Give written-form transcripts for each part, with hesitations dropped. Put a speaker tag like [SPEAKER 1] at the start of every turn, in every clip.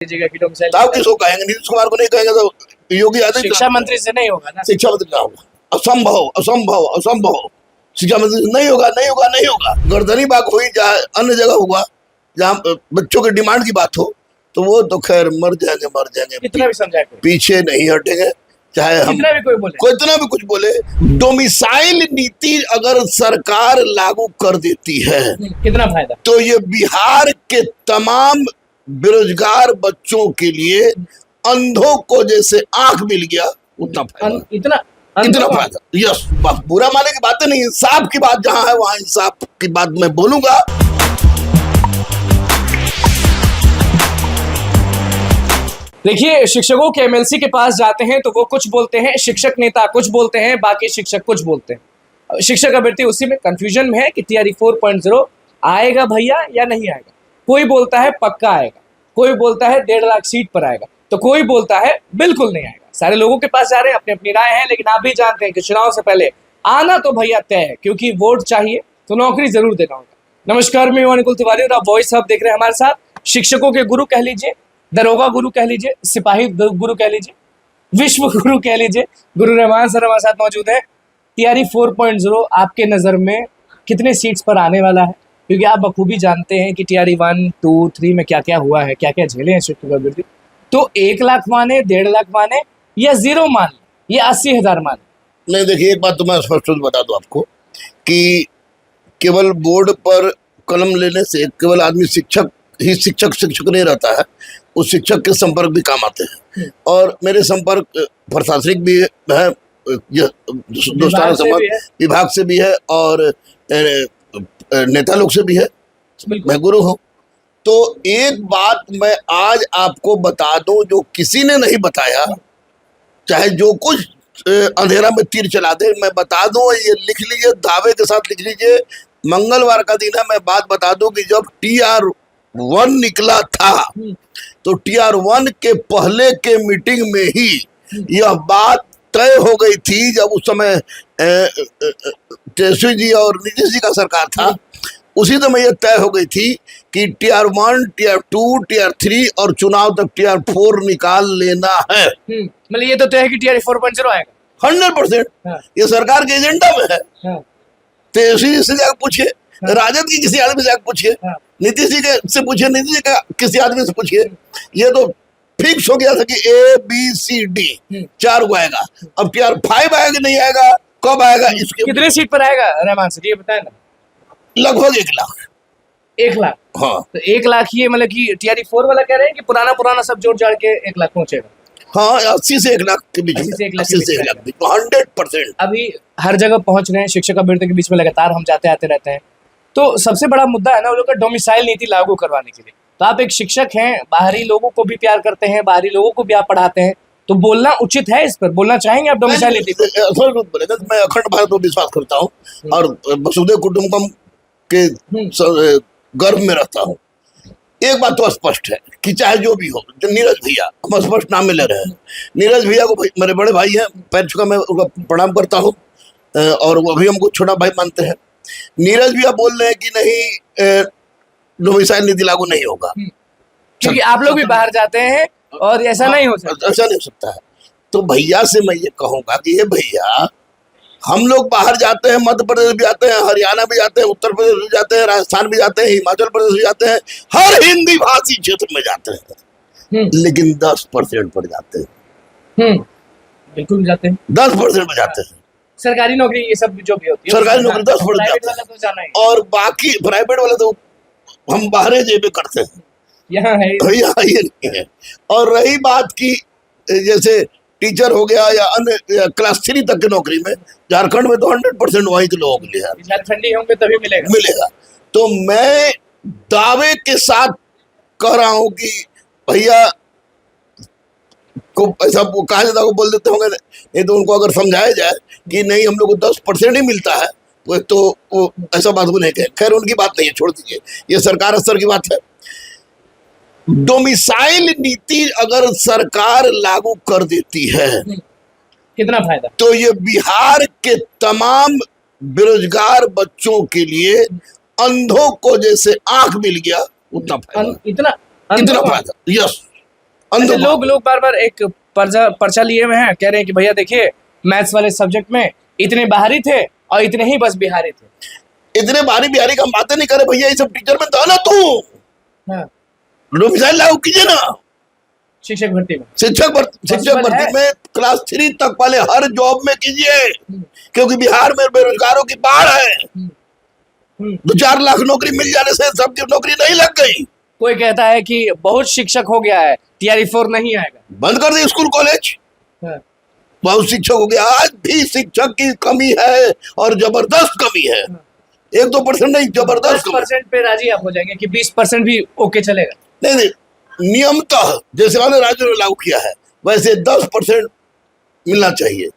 [SPEAKER 1] लीजिएगा कि डोमिसाइल
[SPEAKER 2] साहब किसको कहेंगे? नीतीश कुमार को नहीं कहेंगे तो योगी आदित्यनाथ।
[SPEAKER 1] शिक्षा मंत्री से नहीं होगा ना।
[SPEAKER 2] शिक्षा मंत्री का होगा। असंभव असंभव असंभव। शिक्षा मंत्री नहीं होगा, नहीं होगा, नहीं होगा। गर्दनी बाग हुई जहाँ अन्य जगह हुआ, जहाँ बच्चों की डिमांड की बात हो, तो वो तो खैर मर जाएंगे।
[SPEAKER 1] कितना भी समझाए कोई,
[SPEAKER 2] पीछे नहीं हटेंगे, चाहे हम
[SPEAKER 1] कितना भी कोई बोले।
[SPEAKER 2] कोई इतना भी कुछ बोले। डोमिसाइल नीति अगर सरकार लागू कर देती है
[SPEAKER 1] कितना फायदा।
[SPEAKER 2] तो ये बिहार के तमाम बेरोजगार बच्चों के लिए अंधों को जैसे आंख मिल गया उतना फायदा, इतना फायदा। यस, बुरा माने की बात नहीं, इंसाफ की बात जहां है वहां इंसाफ की बात मैं बोलूंगा।
[SPEAKER 1] देखिए, शिक्षकों के एमएलसी के पास जाते हैं तो वो कुछ बोलते हैं, शिक्षक नेता कुछ बोलते हैं, बाकी शिक्षक कुछ बोलते हैं। शिक्षक अभ्यर्थी उसी में कंफ्यूजन में है कि टीआरई 4.0 आएगा भैया या नहीं आएगा। कोई बोलता है पक्का आएगा, कोई बोलता है 1.5 लाख सीट पर आएगा, तो कोई बोलता है बिल्कुल नहीं आएगा। सारे लोगों के पास जा रहे हैं, अपनी अपनी राय है, लेकिन आप भी जानते हैं कि चुनाव से पहले आना तो भैया तय है, क्योंकि वोट चाहिए तो नौकरी जरूर देना होगा। नमस्कार, मैं अनुकूल तिवारी और आप वॉइस हब देख रहे हैं हमारे साथ। शिक्षकों के गुरु कह लीजिए, दरोगा गुरु कह लीजिए, सिपाही गुरु कह लीजिए, विश्व गुरु कह लीजिए, गुरु रहमान सर हमारे साथ मौजूद है। टीआरई 4.0 आपके नज़र में कितने सीट्स पर आने वाला है? क्योंकि आप बखूबी जानते हैं कि टीआरई 1, 2, 3 में क्या क्या हुआ है, क्या क्या झेले हैं शिक्षक अभ्यर्थी। तो 1 लाख माने, 1.5 लाख माने या 0 मान, या 80,000 माने?
[SPEAKER 2] नहीं, देखिए, एक बात तो मैं स्पष्ट बता दूं आपको कि केवल बोर्ड पर कलम लेने से केवल आदमी शिक्षक नहीं रहता है, उस शिक्षक के संपर्क भी काम आते हैं। और मेरे संपर्क प्रशासनिक भी है, दोस्ताना संपर्क विभाग से भी है और नेता लोग से भी है। मैं गुरु हूँ। तो एक बात मैं आज आपको बता दूं जो किसी ने नहीं बताया, चाहे जो कुछ अंधेरा में तीर चला दे, मैं बता दूं, ये लिख लीजिए, दावे के साथ लिख लीजिए। मंगलवार का दिन है, मैं बात बता दूं कि जब TR1 निकला था तो TR1 के पहले के मीटिंग में ही यह बात तय हो गई थी। जब उस समय तेजस्वी जी और नीतीश जी का सरकार था, उसी समय यह तय हो गई थी कि TR1, TR2, TR3 और चुनाव तक TR4 निकाल लेना है।
[SPEAKER 1] मतलब ये तो तय है कि टीआरई 4.0 आएगा
[SPEAKER 2] 100%। ये सरकार के एजेंडा में है। तेजस्वी जी से जाकर पूछिए, राजद की किसी आदमी से जाकर पूछिए, नीतीश जी से पूछिए, नीतीश जी का किसी आदमी से पूछिए। ये तो फिक्स हो गया था कि ABCD 4 को आएगा। अब TR5 आएगा नहीं आएगा, कब आएगा, इसके
[SPEAKER 1] कितने सीट पर आएगा रहमान सर, ये बताए ना?
[SPEAKER 2] लगभग 1 लाख।
[SPEAKER 1] 1 लाख? हाँ, तो 1 लाख ये मतलब कि टीआरई 4 वाला कह रहे हैं कि पुराना सब जोड़ जाड़ के 1 लाख पहुंचेगा?
[SPEAKER 2] हाँ, 80 से 1 लाख के बीच में, 80 से 1 लाख 100%।
[SPEAKER 1] अभी हर जगह पहुंच रहे हैं, शिक्षक अभ्यर्थी के बीच में लगातार हम जाते आते रहते हैं। तो सबसे बड़ा मुद्दा है ना, वो लोग का डोमिसाइल नीति लागू करवाने के लिए। तो आप एक शिक्षक हैं, बाहरी लोगों को भी प्यार करते हैं, बाहरी लोगों को भी आप पढ़ाते हैं, तो बोलना उचित है इस पर? बोलना चाहेंगे आप डोमिसाइल नीति पर?
[SPEAKER 2] मैं अखंड भारत पर विश्वास करता हूँ और वसुधैव कुटुंबकम के गर्व में रहता हूँ। एक बात तो स्पष्ट है कि चाहे जो भी हो, जो नीरज भैया, हम स्पष्ट नाम में ले रहे हैं, नीरज भैया को मेरे बड़े भाई हैं, पैर छुका मैं उनका प्रणाम करता हूँ और वो भी हमको छोटा भाई मानते हैं। नीरज भैया बोल रहे हैं कि नहीं, डोमिसाइल नीति लागू नहीं होगा,
[SPEAKER 1] क्योंकि आप लोग भी बाहर जाते हैं और ऐसा नहीं हो सकता।
[SPEAKER 2] ऐसा नहीं हो सकता है। तो भैया से मैं ये कहूँगा कि ये भैया, हम लोग बाहर जाते हैं, मध्य प्रदेश भी जाते हैं, हरियाणा भी जाते हैं, उत्तर प्रदेश भी जाते हैं, राजस्थान भी जाते हैं, हिमाचल प्रदेश भी जाते हैं, हर हिंदी भाषी क्षेत्र में जाते हैं, लेकिन 10% पर जाते हैं।
[SPEAKER 1] बिल्कुल जाते हैं,
[SPEAKER 2] 10% में जाते हैं।
[SPEAKER 1] सरकारी नौकरी ये सब जो भी होती है,
[SPEAKER 2] सरकारी नौकरी 10% जाते हैं, और बाकी प्राइवेट वाले तो हम बाहर जेबे करते हैं,
[SPEAKER 1] यहाँ है
[SPEAKER 2] ये नहीं है। और रही बात की जैसे टीचर हो गया या अन्य क्लास 3 तक की नौकरी में, झारखंड में तो 100% वहीं के लोगों के लिए है।
[SPEAKER 1] झारखंडी होंगे तभी मिलेगा।
[SPEAKER 2] तो मैं दावे के साथ कह रहा हूं कि भैया को ऐसा कहा जाता है, बोल देते होंगे, नहीं तो उनको अगर समझाया जाए कि नहीं, हम लोग को 10% ही मिलता है, तो वो ऐसा बात को नहीं कहे। खैर, उनकी बात नहीं है, छोड़ दीजिए, ये सरकार स्तर की बात है। डोमिसाइल नीति अगर सरकार लागू कर देती है
[SPEAKER 1] कितना फायदा, तो
[SPEAKER 2] ये बिहार के तमाम बेरोजगार बच्चों के लिए अंधों को जैसे आंख मिल गया उतना फायदा,
[SPEAKER 1] इतना फायदा।
[SPEAKER 2] यस,
[SPEAKER 1] अच्छा, लोग बार बार एक पर्चा लिए हुए हैं, कह रहे हैं कि भैया देखिए मैथ्स वाले सब्जेक्ट में इतने बाहरी थे और इतने ही बस बिहारी थे।
[SPEAKER 2] इतने बारी बिहारी का हम बातें नहीं करे भैया, ये सब टीचर में था ना तू।
[SPEAKER 1] हाँ,
[SPEAKER 2] डोमिसाइल लागू कीजिए ना
[SPEAKER 1] शिक्षक भर्ती में।
[SPEAKER 2] शिक्षक भर्ती में क्लास 3 तक वाले हर जॉब में कीजिए, क्योंकि बिहार में बेरोजगारों की बाढ़ है। 2-4 लाख नौकरी मिल जाने से सबकी नौकरी नहीं लग गई।
[SPEAKER 1] कोई कहता है कि बहुत शिक्षक हो गया है, TRE 4 नहीं आएगा।
[SPEAKER 2] बंद कर दे स्कूल कॉलेज।
[SPEAKER 1] हाँ।
[SPEAKER 2] बहुत शिक्षक हो गया, आज भी शिक्षक की कमी है और जबरदस्त कमी है। 1-2% नहीं, जबरदस्त
[SPEAKER 1] 10% पे राजी आप हो जाएंगे कि 20% भी ओके चलेगा?
[SPEAKER 2] नहीं, नियमतः जैसे वाले राज्यों ने लागू किया है वैसे 10% मिलना चाहिए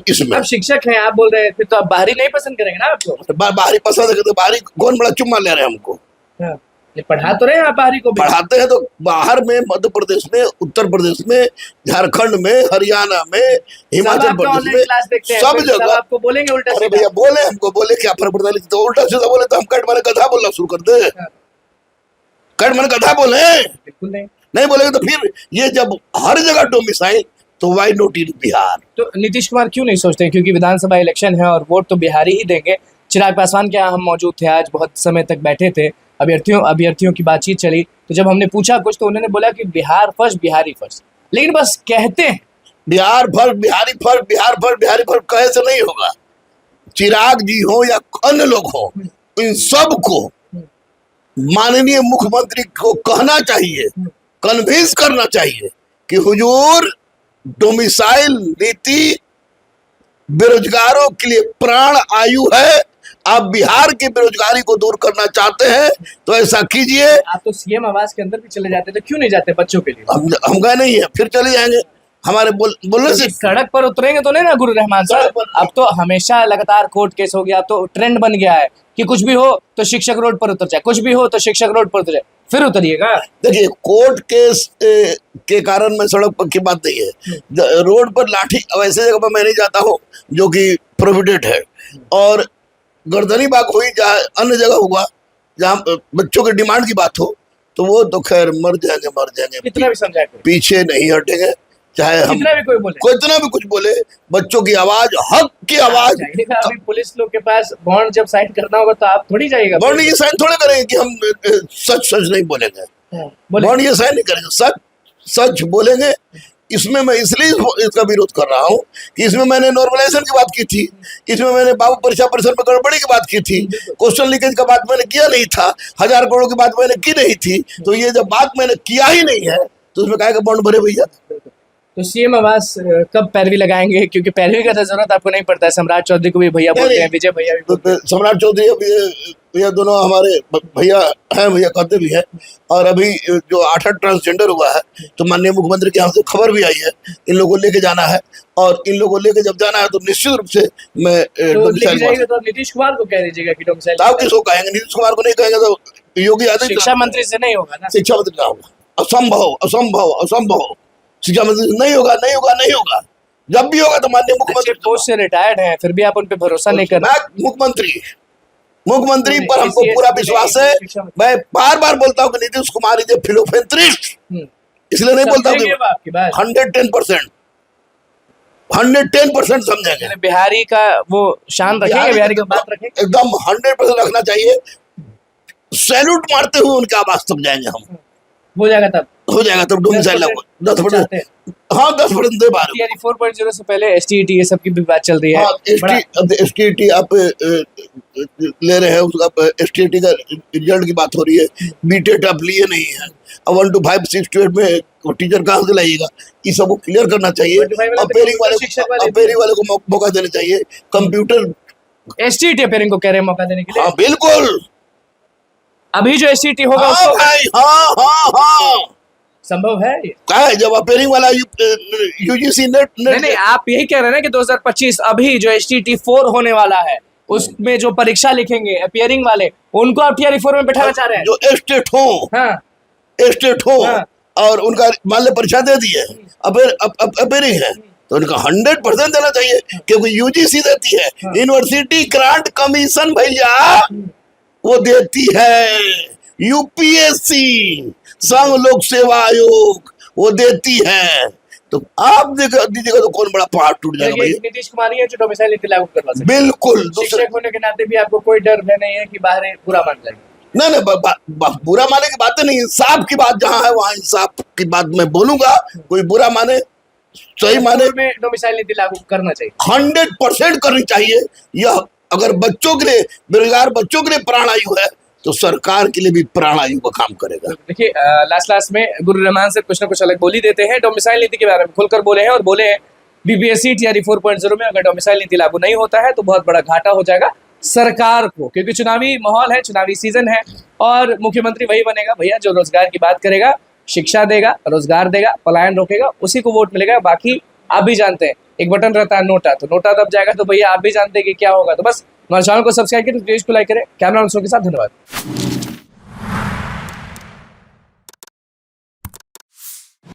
[SPEAKER 2] इसमें।
[SPEAKER 1] अब शिक्षक हैं आप बोल रहे हैं, फिर तो आप बाहरी नहीं पसंद करेंगे ना आपको?
[SPEAKER 2] बाहरी पसंद है तो बाहरी कौन बड़ा चुम्मा ले रहे हैं हमको।
[SPEAKER 1] हाँ, ये पढ़ा तो रहे हैं आप बाहरी को भी।
[SPEAKER 2] पढ़ाते हैं तो बाहर में, मध्य प्रदेश में, उत्तर प्रदेश में, झारखंड में, हरियाणा में, हिमाचल प्रदेश में, सब जगह
[SPEAKER 1] आपको बोलेंगे उल्टा
[SPEAKER 2] अरे
[SPEAKER 1] सीधा।
[SPEAKER 2] भैया बोले हमको, बोले क्या फर्क पड़ता है, तो उल्टा सीधा बोले तो हम कट मारे गधा बोलना शुरू कर दे। कट मारे गधा बोले
[SPEAKER 1] बिल्कुल
[SPEAKER 2] नहीं बोलेंगे तो फिर ये जब हर जगह डोमिसाइल तो वाई नॉट इन बिहार।
[SPEAKER 1] तो नीतीश कुमार क्यों नहीं सोचते, क्योंकि विधानसभा इलेक्शन है और वोट तो बिहारी ही देंगे। चिराग पासवान के यहाँ हम मौजूद थे, आज बहुत समय तक बैठे थे, अभ्यर्थियों की बातचीत चली, तो जब हमने पूछा कुछ तो उन्होंने बोला कि बिहार फर्स्ट, बिहारी फर्स्ट, लेकिन बस कहते हैं
[SPEAKER 2] Bihar first, Bihari first, Bihar first, Bihari first कहे से नहीं होगा। चिराग जी हो या अन्य लोग हो, इन सब को माननीय मुख्यमंत्री को कहना चाहिए, कन्विंस करना चाहिए कि हुजूर डोमिसाइल नीति बेरोजगारों के लिए प्राण आयु है। आप बिहार की बेरोजगारी को दूर करना चाहते हैं तो ऐसा कीजिए।
[SPEAKER 1] आप तो सीएम आवास के अंदर भी चले जाते, तो क्यों नहीं जाते बच्चों के लिए?
[SPEAKER 2] हम गए नहीं है, फिर चले जाएंगे। हमारे बोलने से
[SPEAKER 1] सड़क पर उतरेंगे तो नहीं ना गुरु रहमान साहब। अब तो हमेशा लगातार कोर्ट केस हो गया, तो ट्रेंड बन गया है कि कुछ भी हो तो शिक्षक रोड पर उतर जाए, कुछ भी हो तो शिक्षक रोड पर उतर जाए, फिर उतरिएगा।
[SPEAKER 2] देखिए कोर्ट केस के कारण मैं सड़क पर की बात नहीं है, रोड पर लाठी वैसे जगह पर मैं नहीं जाता हूँ जो कि प्रोहिबिटेड है, और गर्दनी बाग हुई जहाँ अन्य जगह हुआ जहाँ बच्चों के डिमांड की बात हो तो वो तो खैर मर जाएंगे
[SPEAKER 1] कितना भी समझाए,
[SPEAKER 2] पीछे नहीं हटेंगे, चाहे हम
[SPEAKER 1] कितना भी कोई बोले,
[SPEAKER 2] कितना भी कुछ बोले। बच्चों की आवाज, हक की आवाज।
[SPEAKER 1] अभी पुलिस लोग के पास बॉन्ड जब साइन करना होगा तो आप थोड़ी जाइएगा।
[SPEAKER 2] बॉन्ड ये साइन थोड़े करेंगे कि हम सच नहीं बोलेंगे। बॉन्ड ये साइन नहीं करेंगे, सच बोलेंगे। इसमें मैं इसलिए इसका विरोध कर रहा हूँ कि इसमें मैंने नॉर्मलाइजेशन की बात की थी, इसमें मैंने बाबू परीक्षा परिसर में गड़बड़ी की बात की थी, क्वेश्चन लीकेज का बात मैंने किया नहीं था, 1000 करोड़ की बात मैंने की नहीं थी। तो ये जब बात मैंने किया ही नहीं है तो उसमें काहे का बॉन्ड भरे भैया।
[SPEAKER 1] तो सीएम आवास कब पैरवी लगाएंगे, क्योंकि पैरवी का तो जरूरत आपको नहीं पड़ता है। सम्राट चौधरी को भी भैया बोलते हैं, विजय भैया भी बोलते हैं।
[SPEAKER 2] सम्राट चौधरी भैया दोनों हमारे भैया हैं, भैया कहते भी हैं। और अभी जो 8 ट्रांसजेंडर हुआ है तो माननीय मुख्यमंत्री के यहाँ से खबर भी आई है, इन लोगों को लेके जाना है, और इन लोगों को लेके जब जाना है तो निश्चित रूप से मैं
[SPEAKER 1] तो नीतीश कुमार को कह दीजिएगा कि डोमिसाइल।
[SPEAKER 2] आप किसको कहेंगे? नीतीश कुमार को नहीं कहेंगे तो योगी आदित्यनाथ।
[SPEAKER 1] शिक्षा मंत्री से नहीं होगा ना?
[SPEAKER 2] शिक्षा मंत्री का होगा, असंभव। शिक्षा मंत्री नहीं होगा। जब भी होगा तो माननीय मुख्यमंत्री
[SPEAKER 1] पोस्ट से रिटायर्ड हैं, फिर भी आप उन पे भरोसा नहीं कर रहे।
[SPEAKER 2] मुख्यमंत्री पर हमको पूरा विश्वास है। मैं बार बोलता हूँ कि नीतीश कुमार इज ए फिलोपेंट्रिस्ट, इसलिए नहीं बोलता हूँ 110% समझेंगे।
[SPEAKER 1] बिहारी का वो शान रखेंगे, बिहारी का बात रखेंगे,
[SPEAKER 2] एकदम 100% रखना चाहिए। सैल्यूट मारते हुए उनका आवाज तक जाएंगे हम।
[SPEAKER 1] हो जाएगा तब
[SPEAKER 2] डोमिसाइल 10%। हाँ 10% दे बार।
[SPEAKER 1] TRE 4.0 से पहले STET ये सब की भी बात चल रही है।
[SPEAKER 2] STET आप ले रहे हैं, उसका STET का रिजल्ट की बात हो रही है। बीटेट आप लिए नहीं है, 1 to 5 6 to 8 में टीचर कहाँ से लाइएगा? ये सब को क्लियर करना चाहिए। अपेयरिंग वाले को मौका देना चाहिए। कंप्यूटर
[SPEAKER 1] STET अपेयरिंग को कह रहे हैं मौका देने के लिए।
[SPEAKER 2] हाँ बिल्कुल,
[SPEAKER 1] अभी जो STET होगा
[SPEAKER 2] हाँ भाई, हाँ
[SPEAKER 1] संभव है ये?
[SPEAKER 2] क्या है जब अपेयरिंग वाला UGC नेट
[SPEAKER 1] नहीं, आप यही कह रहे हैं ना कि 2025 अभी जो STET 4 होने वाला है उसमें जो परीक्षा लिखेंगे अपियरिंग वाले, उनको आप TRE 4 में बैठाना चाह रहे हैं?
[SPEAKER 2] जो एस्टेट हो
[SPEAKER 1] हाँ।
[SPEAKER 2] और उनका मान लो परीक्षा दे दी है, अपेयरिंग है, तो उनका 100% देना चाहिए, क्योंकि UGC देती है। यूनिवर्सिटी ग्रांट कमीशन भैया वो देती है, UPSC संघ लोक सेवा आयोग वो देती है। तो आप दीजिएगा तो कौन बड़ा पहाड़ टूट जाएगा
[SPEAKER 1] देखिए,
[SPEAKER 2] भाई।
[SPEAKER 1] नीतीश कुमार ही है जो डोमिसाइल नीति लागू करवा सकते
[SPEAKER 2] बिल्कुल
[SPEAKER 1] हैं।
[SPEAKER 2] दूसरे
[SPEAKER 1] शिक्षक होने के नाते भी आपको कोई डर नहीं है कि बाहर बुरा मान जाएंगे।
[SPEAKER 2] नहीं, बुरा माने की बात नहीं, इंसाफ की बात जहां है वहां इंसाफ की बात मैं बोलूंगा। कोई बुरा माने सही माने
[SPEAKER 1] स्कूल में डोमिसाइल नीति लागू करना चाहिए,
[SPEAKER 2] 100% करनी चाहिए। यह अगर बच्चों के लिए, बेरोजगार बच्चों के लिए प्राणायु है तो सरकार के लिए भी प्राणायु का काम करेगा।
[SPEAKER 1] देखिए लास्ट में गुरु रहमान से कुछ ना कुछ अलग बोली देते हैं। डोमिसाइल नीति के बारे में खुलकर बोले हैं और बोले हैं बीपीएससी टीआरई 4.0 में अगर डोमिसाइल नीति लागू नहीं होता है तो बहुत बड़ा घाटा हो जाएगा सरकार को, क्योंकि चुनावी माहौल है, चुनावी सीजन है और मुख्यमंत्री वही बनेगा भैया जो रोजगार की बात करेगा, शिक्षा देगा, रोजगार देगा, पलायन रोकेगा, उसी को वोट मिलेगा। बाकी आप भी जानते हैं एक बटन रहता है नोटा, तो नोटा दब जाएगा तो भैया आप भी जानते हैं कि क्या होगा। तो बस हमारे चैनल को सब्सक्राइब करें, पेज को लाइक करें। कैमरा के साथ धन्यवाद।